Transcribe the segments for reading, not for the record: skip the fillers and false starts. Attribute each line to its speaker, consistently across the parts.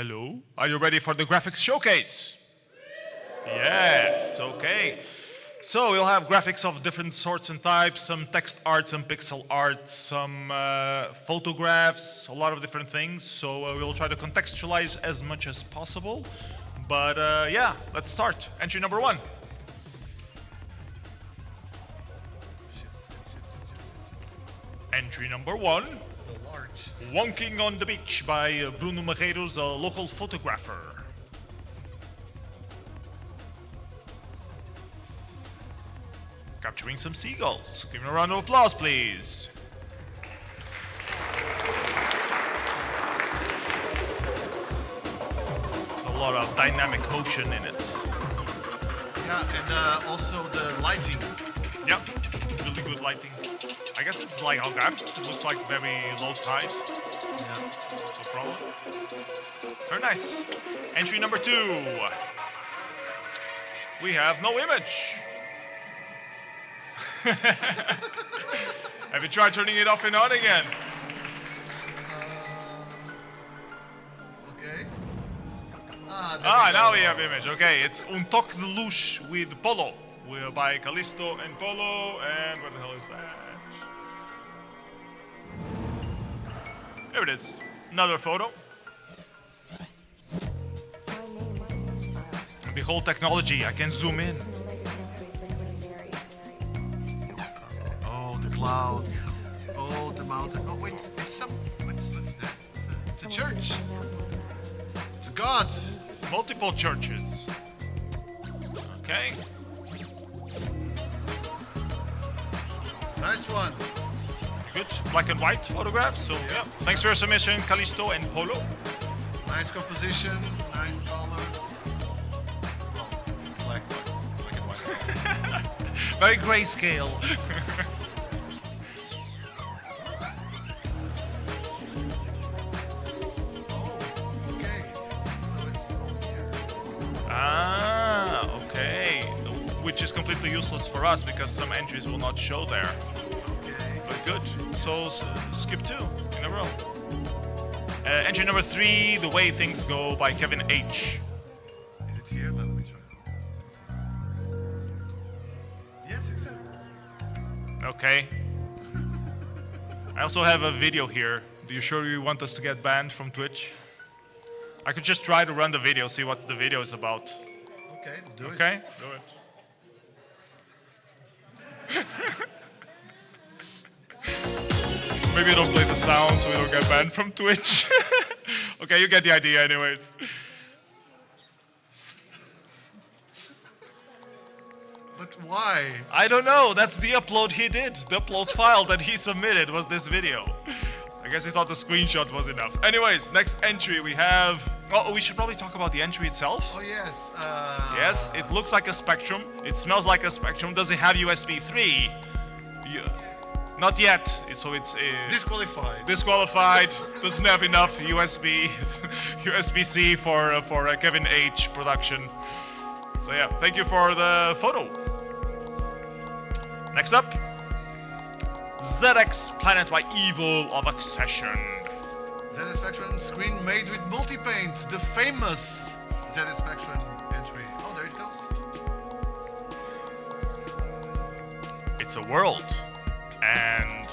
Speaker 1: Hello? Are you ready for the graphics showcase? Yes, okay. So we'll have graphics of different sorts and types, some text art, some pixel art, some photographs, a lot of different things. So we'll try to contextualize as much as possible. But yeah, let's start. Entry number 1. Entry number 1. Wonking on the Beach by Bruno Marreiros, a local photographer. Capturing some seagulls. Give him a round of applause, please. There's a lot of dynamic motion in it.
Speaker 2: Yeah, and also the lighting.
Speaker 1: Yep, really good lighting. I guess it's like Algarve. It looks like very low tide.
Speaker 2: Yeah.
Speaker 1: No problem. Very nice. Entry number 2. We have no image. Have you tried turning it off and on again?
Speaker 2: Okay.
Speaker 1: Now we have image. Okay, it's Un Toque de Luz with Polo. We're by Callisto and Polo. And what the hell is that? There it is. Another photo. Behold technology. I can zoom in.
Speaker 2: Oh, the clouds. Oh, the mountain. Oh, wait. It's some. What's that? It's a church. It's a god.
Speaker 1: Multiple churches. Okay.
Speaker 2: Nice one.
Speaker 1: Good. Black and white photograph. So yeah. Thanks for your submission, Callisto and Polo.
Speaker 2: Nice composition. Nice colors. Well, black and white.
Speaker 1: Very grayscale.
Speaker 2: Oh, okay. So it's all here.
Speaker 1: Okay. Which is completely useless for us because some entries will not show there.
Speaker 2: Okay.
Speaker 1: But good. So skip 2 in a row. Entry number 3, The Way Things Go by Kevin H.
Speaker 2: Is it here? Let me try. Yes, it's there.
Speaker 1: Okay. I also have a video here. Do you sure you want us to get banned from Twitch? I could just try to run the video, see what the video is about.
Speaker 2: Okay, do it.
Speaker 1: Okay? Do it. Maybe don't play the sound so we don't get banned from Twitch. Okay, you get the idea anyways.
Speaker 2: But why?
Speaker 1: I don't know, that's the upload he did. The upload file that he submitted was this video. I guess he thought the screenshot was enough. Anyways, next entry we have... Oh, we should probably talk about the entry itself.
Speaker 2: Oh, yes.
Speaker 1: Yes, it looks like a Spectrum. It smells like a Spectrum. Does it have USB 3? Not yet. So it's
Speaker 2: Disqualified.
Speaker 1: disqualified. Doesn't have enough USB-C for Kevin H production. So yeah, thank you for the photo. Next up, ZX Planet by Evil of Accession.
Speaker 2: ZS Spectrum screen made with multi-paint. The famous ZS Spectrum entry. Oh, there it goes.
Speaker 1: It's a world and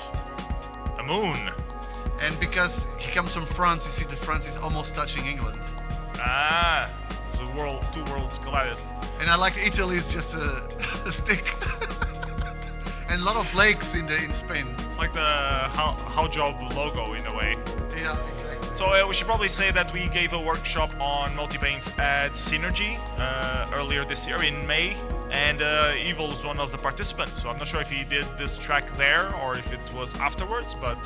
Speaker 1: a moon.
Speaker 2: And because he comes from France, you see the France is almost touching England.
Speaker 1: Ah, it's a world, 2 worlds collided.
Speaker 2: And I like Italy is just a stick. And a lot of lakes in Spain.
Speaker 1: It's like the How Job logo in a way.
Speaker 2: Yeah, exactly.
Speaker 1: So we should probably say that we gave a workshop on multi-paint at Synergy earlier this year in May, and Evil is one of the participants. So I'm not sure if he did this track there or if it was afterwards, but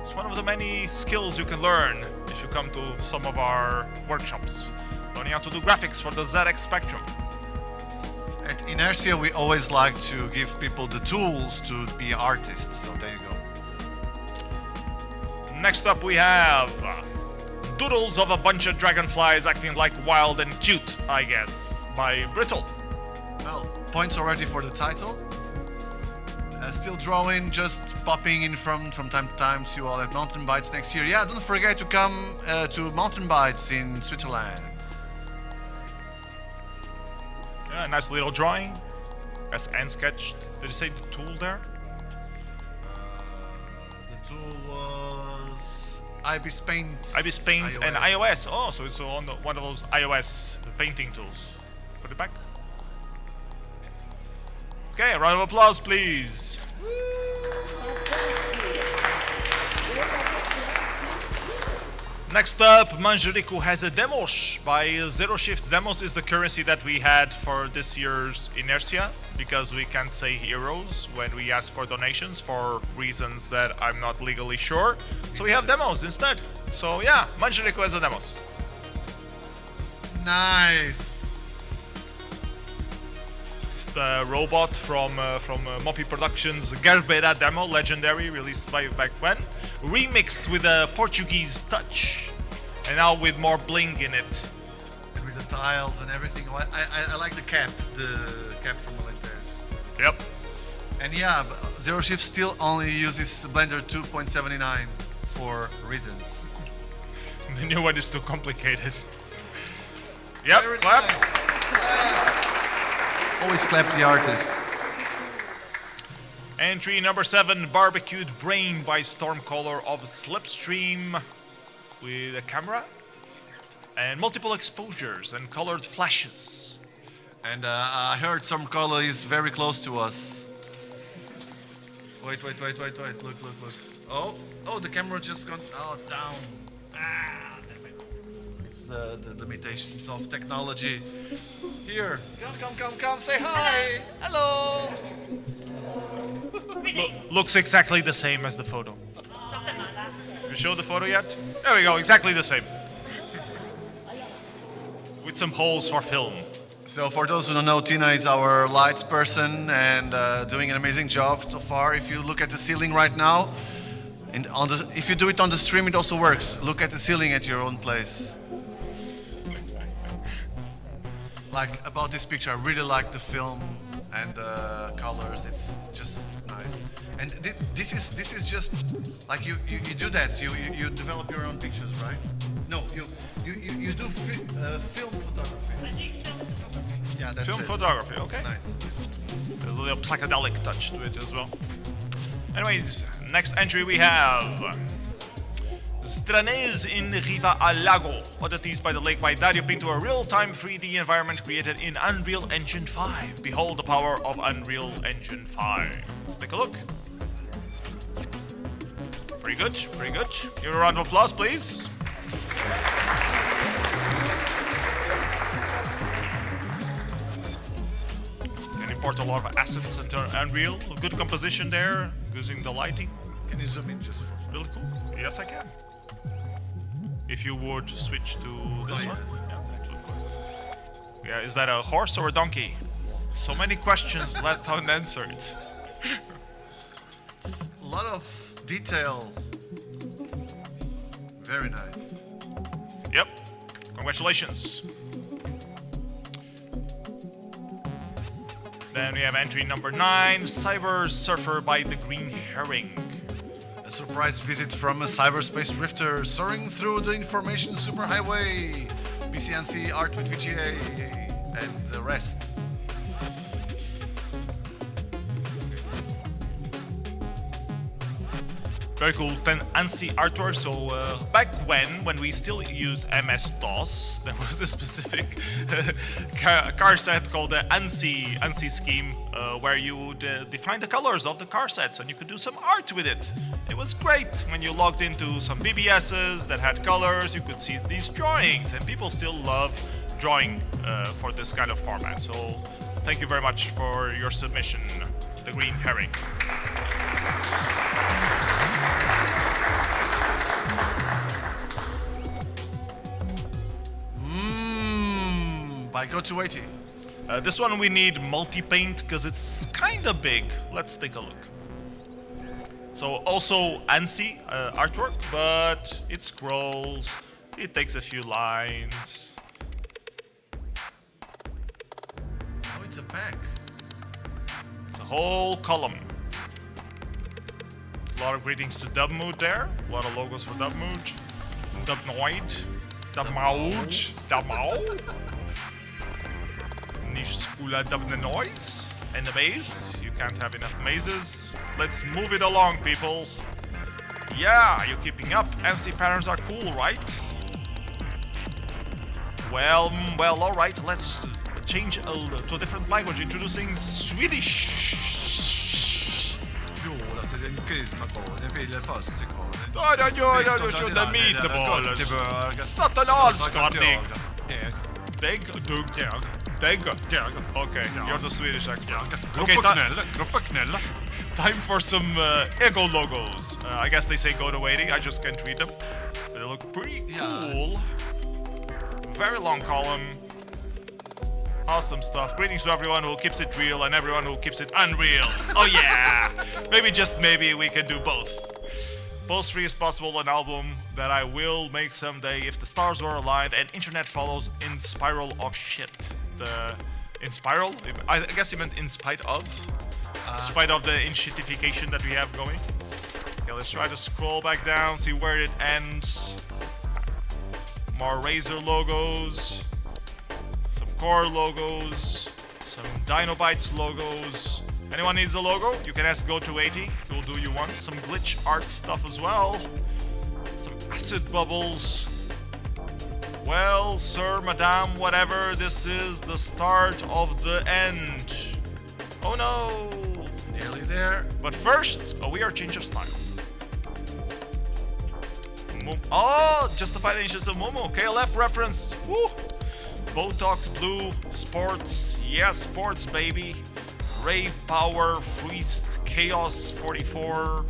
Speaker 1: it's one of the many skills you can learn if you come to some of our workshops. Learning how to do graphics for the ZX Spectrum.
Speaker 2: At Inércia, we always like to give people the tools to be artists. So there you go.
Speaker 1: Next up we have Doodles of a Bunch of Dragonflies Acting Like Wild and Cute, I guess, by Brittle.
Speaker 2: Well, points already for the title. Still drawing, just popping in from time to time. See you all at Mountain Bites next year. Yeah, don't forget to come to Mountain Bites in Switzerland.
Speaker 1: Yeah, nice little drawing. As Anne sketched. Did you say the tool there?
Speaker 2: The tool was Ibis Paint.
Speaker 1: Ibis Paint and iOS. Oh, so it's on one of those iOS painting tools. Put it back. Okay, a round of applause, please. Next up, Manjerico has a demos by Zero Shift. Demos is the currency that we had for this year's Inércia, because we can't say heroes when we ask for donations for reasons that I'm not legally sure. So we have demos instead. So yeah, Manjerico has a demos.
Speaker 2: Nice.
Speaker 1: It's the robot from Moppy Productions' Gerbera demo, legendary, released back when, remixed with a Portuguese touch, and now with more bling in it.
Speaker 2: And with the tiles and everything. I like the cap from Olympics.
Speaker 1: Yep.
Speaker 2: And yeah, Zero Shift still only uses Blender 2.79 for reasons.
Speaker 1: The new one is too complicated. Yep,
Speaker 2: Very
Speaker 1: clap.
Speaker 2: Nice. Always clap the artist.
Speaker 1: Entry number 7, Barbecued Brain by Stormcaller of Slipstream, with a camera and multiple exposures and colored flashes.
Speaker 2: And I heard some color is very close to us. Wait. Look. Oh, the camera just gone down. Damn it. It's the limitations of technology. Here, come, say hi. Hello.
Speaker 1: Looks exactly the same as the photo. You show the photo yet? There we go, exactly the same. With some holes for film.
Speaker 2: So for those who don't know, Tina is our lights person and doing an amazing job so far. If you look at the ceiling right now, and if you do it on the stream, it also works. Look at the ceiling at your own place. Like about this picture, I really like the film and the colors. It's just nice. And this is just like you do that. You develop your own pictures, right? No, you do film photography. Yeah, that's
Speaker 1: Film
Speaker 2: it.
Speaker 1: photography, okay.
Speaker 2: Nice.
Speaker 1: There's a little psychedelic touch to it as well. Anyways, next entry we have Stranez in Riva al Lago, Oddities by the Lake by Dario Pinto, a real-time 3D environment created in Unreal Engine 5. Behold the power of Unreal Engine 5. Let's take a look. Pretty good. Give a round of applause, please. Can import a lot of assets into Unreal. Good composition there, using the lighting.
Speaker 2: Can you zoom in just for
Speaker 1: Really cool. Yes, I can. If you would switch to this
Speaker 2: yeah.
Speaker 1: one. Yeah, is that a horse or a donkey? So many questions left unanswered.
Speaker 2: a lot of detail. Very nice.
Speaker 1: Yep. Congratulations. Then we have entry number 9, Cyber Surfer by the Green Herring.
Speaker 2: A surprise visit from a cyberspace drifter soaring through the information superhighway. BCNC art with VGA and the rest.
Speaker 1: Very cool, 10 ANSI artwork. So back when we still used MS-DOS, there was this specific car set called the ANSI scheme, where you would define the colors of the car sets and you could do some art with it. It was great when you logged into some BBSs that had colors. You could see these drawings, and people still love drawing for this kind of format. So thank you very much for your submission, the Green Herring.
Speaker 2: By Go280.
Speaker 1: This one we need multi-paint because it's kind of big. Let's take a look. So also ANSI artwork, but it scrolls, it takes a few lines.
Speaker 2: Oh, it's a pack.
Speaker 1: It's a whole column. A lot of greetings to Dubmood there. A lot of logos for Dubmood. Dubnoid. Dubmoud. Dubmau. Nishskula Dubnenoise. And the maze. You can't have enough mazes. Let's move it along, people. Yeah, you're keeping up. NC patterns are cool, right? Well, alright. Let's change to a different language. Introducing Swedish.
Speaker 2: Jo, alltså det är en grismabal. Den vill först sig kvar.
Speaker 1: Du skjuter meatballs. Satanalskartig. Deg, dugg. Deg. Okay, you're the Swedish expert. Okay, time for some ego logos. I guess they say go to waiting. I just can't read them. They look pretty cool. Very long column. Awesome stuff. Greetings to everyone who keeps it real and everyone who keeps it unreal. Oh yeah! Maybe, just maybe, we can do both. Post free as possible, an album that I will make someday if the stars were aligned and internet follows in spiral of shit. In spiral? I guess you meant in spite of? In spite of the inshitification that we have going. Okay, let's try to scroll back down, see where it ends. More Razer logos. Some Core logos. Some Dinobytes logos. Anyone needs a logo? You can ask Go280. We'll do you one. Some glitch art stuff as well. Some acid bubbles. Well, sir, madame, whatever, this is the start of the end. Oh no!
Speaker 2: Nearly there.
Speaker 1: But first, a weird change of style. Oh, Justify the Ancients of Momo. KLF reference. Woo! Botox Blue. Sports. Yeah, sports, baby. Rave Power. Freest. Chaos 44.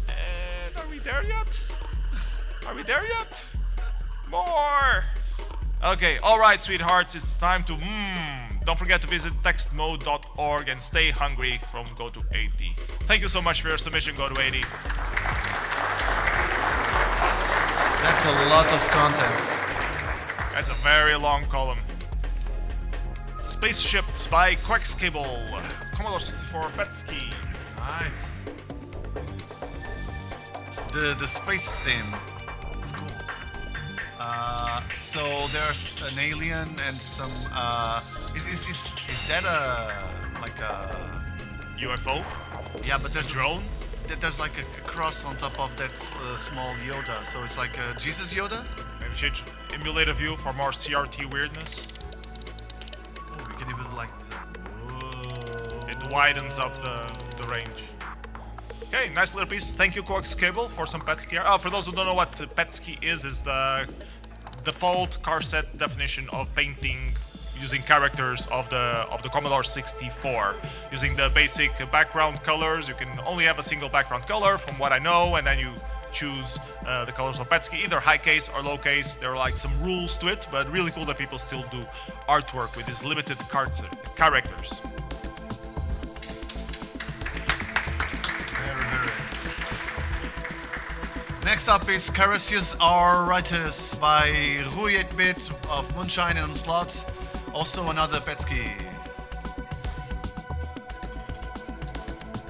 Speaker 1: And are we there yet? Are we there yet? More! Okay, alright, sweethearts, it's time to don't forget to visit textmode.org and stay hungry from Go280. Thank you so much for your submission, Go280.
Speaker 2: That's a lot of content.
Speaker 1: That's a very long column. Spaceships by Quexcable. Commodore 64 Betsky.
Speaker 2: Nice. The space theme. It's cool. So there's an alien and some. Is that like a
Speaker 1: UFO?
Speaker 2: Yeah, but there's
Speaker 1: Drone?
Speaker 2: There's like a cross on top of that small Yoda. So it's like a Jesus Yoda.
Speaker 1: Maybe should emulate a view for more CRT weirdness.
Speaker 2: Oh, we can even like. Whoa.
Speaker 1: It widens up the range. Okay, nice little piece. Thank you, Quexcable, for some Petsky. Oh, for those who don't know what Petsky is the default car set definition of painting using characters of the Commodore 64. Using the basic background colors, you can only have a single background color, from what I know, and then you choose the colors of Petsky, either high case or low case. There are like some rules to it, but really cool that people still do artwork with these limited characters.
Speaker 2: Next up is Caricious Arthritis by Rui 8-Bit of Moonshine and Slot. Also another Petsky.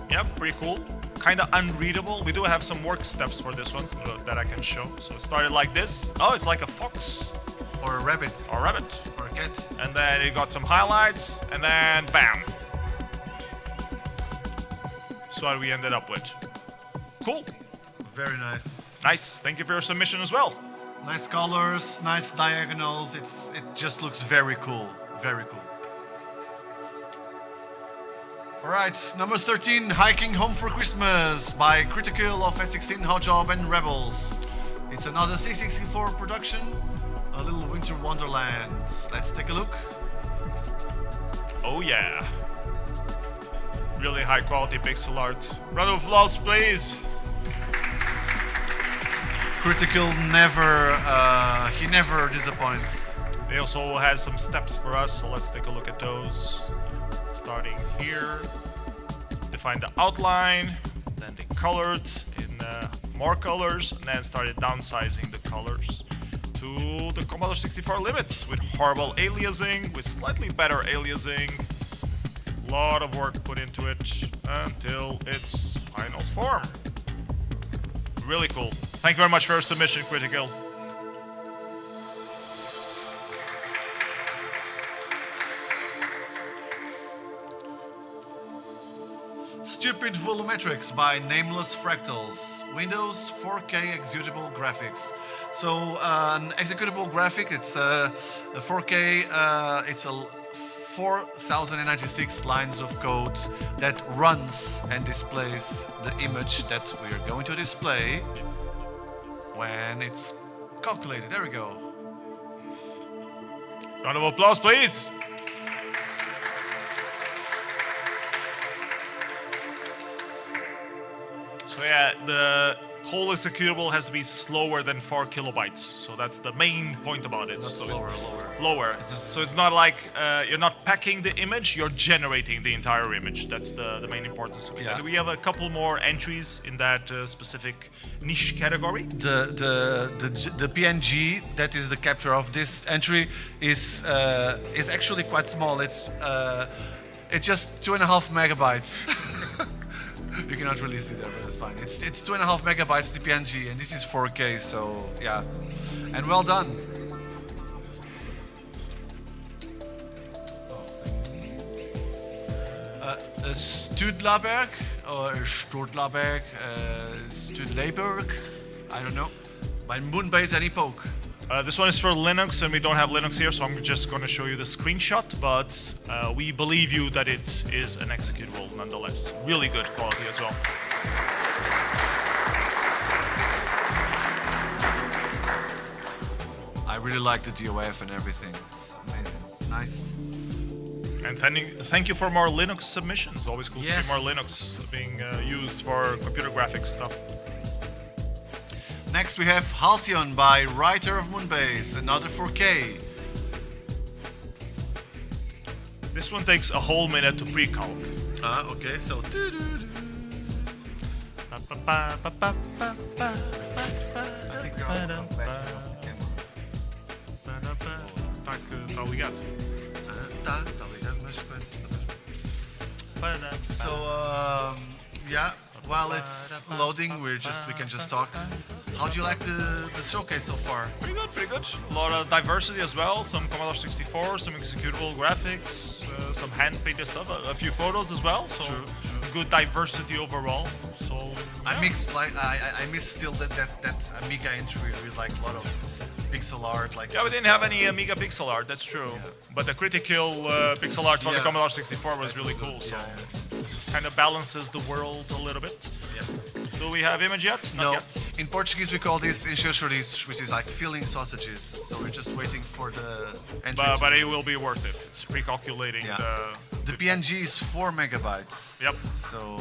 Speaker 1: Yep, pretty cool. Kind of unreadable. We do have some work steps for this one that I can show. So it started like this. Oh, it's like a fox.
Speaker 2: Or a rabbit.
Speaker 1: Or a rabbit.
Speaker 2: Or a cat.
Speaker 1: And then it got some highlights, and then bam. That's what we ended up with. Cool.
Speaker 2: Very nice.
Speaker 1: Nice. Thank you for your submission as well.
Speaker 2: Nice colors, nice diagonals. It just looks very cool. Very cool. Alright, number 13, Hiking Home for Christmas by Critical of S16, Hotjob and Rebels. It's another C64 production, a little winter wonderland. Let's take a look.
Speaker 1: Oh yeah. Really high quality pixel art. Round of applause, please.
Speaker 2: Critical he never disappoints.
Speaker 1: They also has some steps for us, so let's take a look at those. Starting here, define the outline, then they colored in more colors, and then started downsizing the colors to the Commodore 64 limits with horrible aliasing, with slightly better aliasing. lot of work put into it until its final form. Really cool. Thank you very much for your submission, Critical.
Speaker 2: Stupid Volumetrics by Nameless Fractals. Windows 4K executable graphics. So an executable graphic, it's a 4K, it's a 4096 lines of code that runs and displays the image that we are going to display when it's calculated. There we go.
Speaker 1: Round of applause, please. So yeah, the whole executable has to be slower than 4 kilobytes. So that's the main point about it.
Speaker 2: Not
Speaker 1: so
Speaker 2: slower,
Speaker 1: lower.
Speaker 2: lower.
Speaker 1: So it's not like you're not packing the image, you're generating the entire image. That's the main importance of it.
Speaker 2: Yeah.
Speaker 1: And we have a couple more entries in that specific niche category.
Speaker 2: The PNG that is the capture of this entry is actually quite small. It's just 2.5 megabytes. You cannot release it there, but it's fine. It's 2.5 megabytes the PNG, and this is 4K. So yeah, and well done. Studlaberg or Studlaberg, Studlaberg, I don't know. By Moonbase and Epoch.
Speaker 1: This one is for Linux, and we don't have Linux here, so I'm just going to show you the screenshot, but we believe you that it is an executable nonetheless. Really good quality as well.
Speaker 2: I really like the DOF and everything. It's amazing. Nice.
Speaker 1: And thank you for more Linux submissions. Always cool to
Speaker 2: Yes.
Speaker 1: see more Linux being used for computer graphics stuff.
Speaker 2: Next we have Halcyon by Writer of Moonbase, another 4K.
Speaker 1: This one takes a whole minute to pre-calc.
Speaker 2: Okay, so. I think you're out of battery of the camera.
Speaker 1: Tak to ligado.
Speaker 2: Tá ligado, mas So, yeah, while it's loading, we can just talk. How do you like the showcase so far?
Speaker 1: Pretty good, pretty good. A lot of diversity as well. Some Commodore 64, some executable graphics, some hand-painted stuff, a few photos as well. So
Speaker 2: True.
Speaker 1: good diversity overall. So
Speaker 2: I
Speaker 1: yeah.
Speaker 2: miss still that Amiga entry with like a lot of pixel art. Like
Speaker 1: Yeah, we didn't have any Amiga pixel art, that's true.
Speaker 2: Yeah.
Speaker 1: But the critical pixel art for the
Speaker 2: Yeah.
Speaker 1: Commodore 64 was really cool. So kind of balances the world a little bit.
Speaker 2: Yeah.
Speaker 1: Do we have image yet? Not
Speaker 2: No,
Speaker 1: yet.
Speaker 2: in Portuguese we call this enxerxoriz, which is like filling sausages. So we're just waiting for the entry.
Speaker 1: But it will be worth it. It's pre-calculating
Speaker 2: Yeah. The PNG is 4 megabytes.
Speaker 1: Yep.
Speaker 2: So,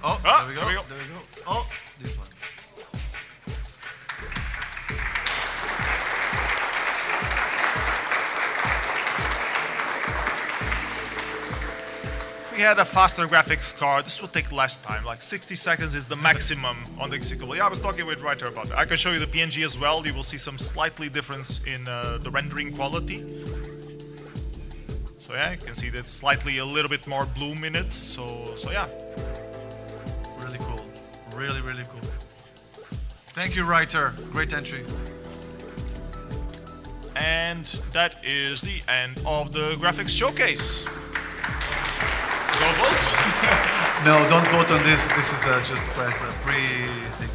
Speaker 1: Ah,
Speaker 2: there we go.
Speaker 1: there we go.
Speaker 2: There we go. Oh, this one.
Speaker 1: If we had a faster graphics card, this would take less time. Like 60 seconds is the maximum on the executable. Yeah, I was talking with Writer about it. I can show you the PNG as well. You will see some slightly difference in the rendering quality. So yeah, you can see that slightly a little bit more bloom in it. So yeah.
Speaker 2: Really cool. Really, really cool. Thank you, Writer. Great entry.
Speaker 1: And that is the end of the graphics showcase. Go vote.
Speaker 2: No, don't vote on this. This is just press a pre-thing.